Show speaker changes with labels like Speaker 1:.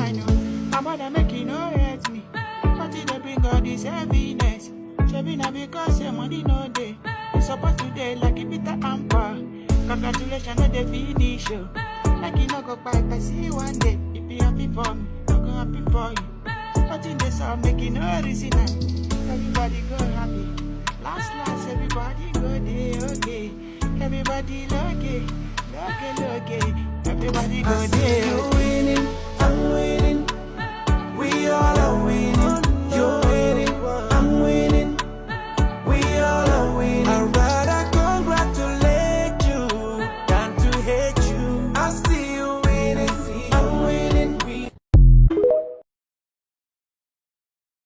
Speaker 1: I know. My mother make you no hurt me. But it they bring all this heaviness. Shabina because your money no day. You support today like a bitter amber. Congratulations on the finish. Like you no go back, I see you one day. If you happy for me, I'm go happy for you. But in the song making no reason. Everybody go happy. Last, everybody go there, okay. Everybody lucky. Everybody go there.
Speaker 2: I'm winning.